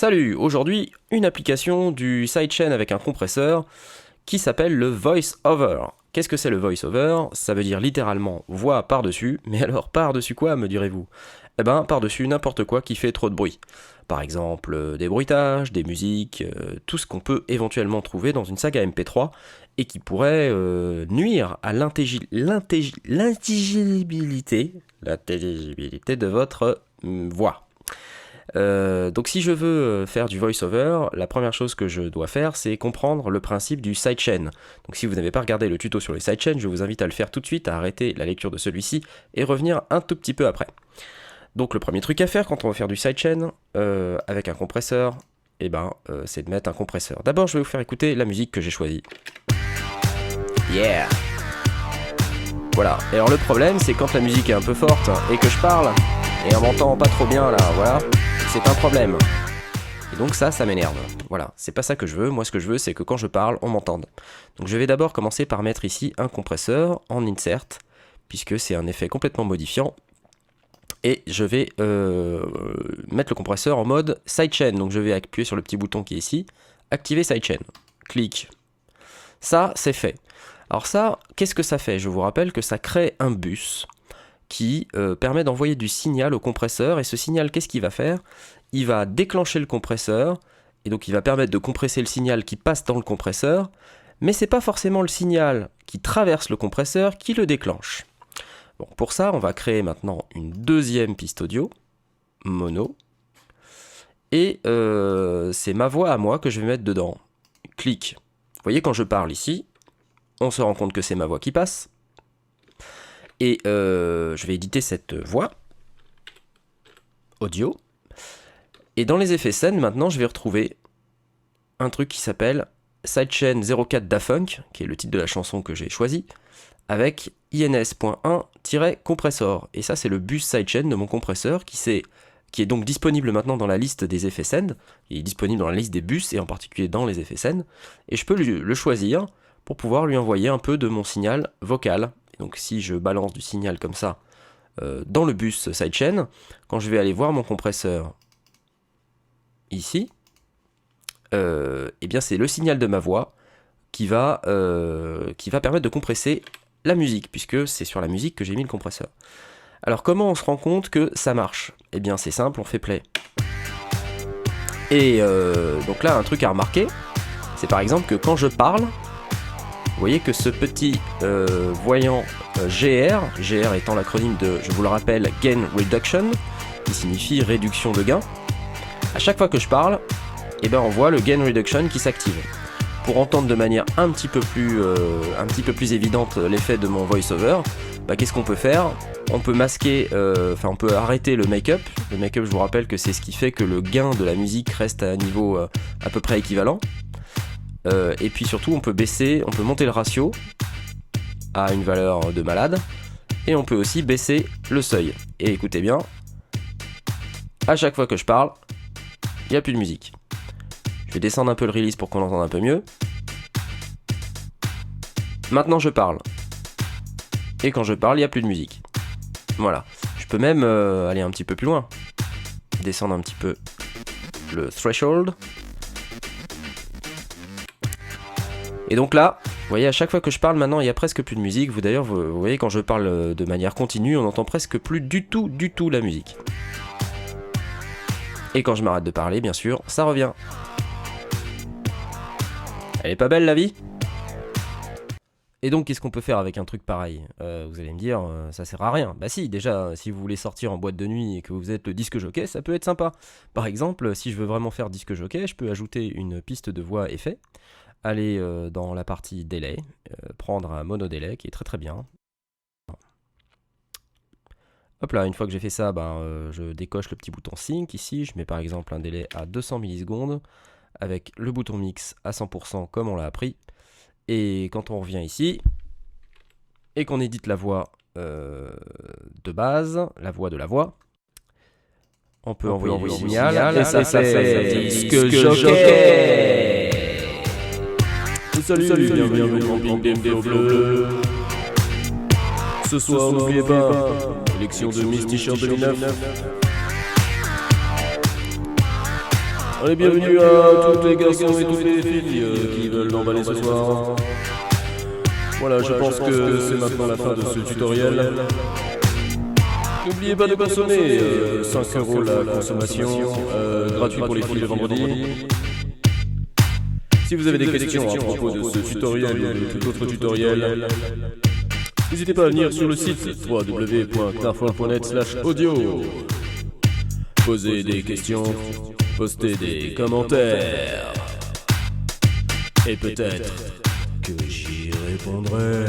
Salut, aujourd'hui une application du sidechain avec un compresseur qui s'appelle le VoiceOver. Qu'est-ce que c'est le VoiceOver? Ça veut dire littéralement voix par-dessus, mais alors par-dessus quoi me direz-vous? Eh ben par-dessus n'importe quoi qui fait trop de bruit. Par exemple des bruitages, des musiques, tout ce qu'on peut éventuellement trouver dans une saga MP3 et qui pourrait nuire à l'intelligibilité de votre voix. Donc si je veux faire du voice-over, la première chose que je dois faire, c'est comprendre le principe du sidechain. Donc si vous n'avez pas regardé le tuto sur les sidechains, je vous invite à le faire tout de suite, à arrêter la lecture de celui-ci et revenir un tout petit peu après. Donc le premier truc à faire quand on va faire du sidechain avec un compresseur, c'est de mettre un compresseur. D'abord je vais vous faire écouter la musique que j'ai choisie. Yeah! Voilà, et alors le problème c'est quand la musique est un peu forte et que je parle, et on m'entend pas trop bien là, voilà, c'est un problème. Et donc ça m'énerve. Voilà, c'est pas ça que je veux. Moi ce que je veux c'est que quand je parle, on m'entende. Donc je vais d'abord commencer par mettre ici un compresseur en insert, puisque c'est un effet complètement modifiant. Et je vais mettre le compresseur en mode sidechain. Donc je vais appuyer sur le petit bouton qui est ici, activer sidechain. Clic. Ça c'est fait. Alors ça, qu'est-ce que ça fait? Je vous rappelle que ça crée un bus qui permet d'envoyer du signal au compresseur, et ce signal, qu'est-ce qu'il va faire? Il va déclencher le compresseur, et donc il va permettre de compresser le signal qui passe dans le compresseur, mais c'est pas forcément le signal qui traverse le compresseur qui le déclenche. Bon, pour ça, on va créer maintenant une deuxième piste audio, mono, et c'est ma voix à moi que je vais mettre dedans. Clic. Vous voyez, quand je parle ici, on se rend compte que c'est ma voix qui passe. Et je vais éditer cette voix audio. Et dans les effets scènes, maintenant, je vais retrouver un truc qui s'appelle Sidechain 04 Dafunk, qui est le titre de la chanson que j'ai choisi, avec ins.1-compressor. Et ça, c'est le bus sidechain de mon compresseur qui est donc disponible maintenant dans la liste des effets scènes. Il est disponible dans la liste des bus et en particulier dans les effets scènes. Et je peux le choisir pour pouvoir lui envoyer un peu de mon signal vocal. Et donc si je balance du signal comme ça dans le bus sidechain, quand je vais aller voir mon compresseur ici, c'est le signal de ma voix qui va permettre de compresser la musique, puisque c'est sur la musique que j'ai mis le compresseur. Alors comment on se rend compte que ça marche? Eh bien c'est simple, on fait play. Et donc là un truc à remarquer, c'est par exemple que quand je parle, vous voyez que ce petit voyant GR étant l'acronyme de, je vous le rappelle, Gain Reduction, qui signifie réduction de gain, à chaque fois que je parle, on voit le Gain Reduction qui s'active. Pour entendre de manière un petit peu plus évidente l'effet de mon voice-over, qu'est-ce qu'on peut faire? On peut masquer, on peut arrêter le make-up. Le make-up, je vous rappelle que c'est ce qui fait que le gain de la musique reste à un niveau à peu près équivalent. Et puis surtout on peut monter le ratio à une valeur de malade, et on peut aussi baisser le seuil. Et écoutez bien, à chaque fois que je parle, il n'y a plus de musique. Je vais descendre un peu le release pour qu'on l'entende un peu mieux. Maintenant je parle. Et quand je parle, il n'y a plus de musique. Voilà. Je peux même aller un petit peu plus loin. Descendre un petit peu le threshold. Et donc là, vous voyez, à chaque fois que je parle maintenant, il n'y a presque plus de musique. Vous voyez, quand je parle de manière continue, on n'entend presque plus du tout la musique. Et quand je m'arrête de parler, bien sûr, ça revient. Elle est pas belle la vie? Et donc, qu'est-ce qu'on peut faire avec un truc pareil? Vous allez me dire, ça sert à rien. Bah si, déjà, si vous voulez sortir en boîte de nuit et que vous êtes le disque jockey, ça peut être sympa. Par exemple, si je veux vraiment faire disque jockey, je peux ajouter une piste de voix effet, aller dans la partie délai, prendre un mono délai qui est très très bien. Hop là, une fois que j'ai fait ça, je décoche le petit bouton sync ici, je mets par exemple un délai à 200 millisecondes, avec le bouton mix à 100% comme on l'a appris. Et quand on revient ici, et qu'on édite la voix de base, la voix de la voix, on peut envoyer le signal, et ça fait disque jockey. Salut, bienvenue dans Camping des Flots. Ce soir, n'oubliez pas, élection de Miss T-shirt 2009. Allez, bienvenue à tous les garçons et toutes les filles qui veulent l'emballer ce soir. Voilà, je pense que c'est maintenant la fin de ce tutoriel. N'oubliez pas de consommer 5 € la consommation, gratuit pour les filles le vendredi. Si vous avez des questions à propos de ce tutoriel ou de tout autre tutoriel, n'hésitez pas à venir sur le site www.knarfoin.net/audio. Posez des questions, postez des commentaires, et peut-être que j'y répondrai.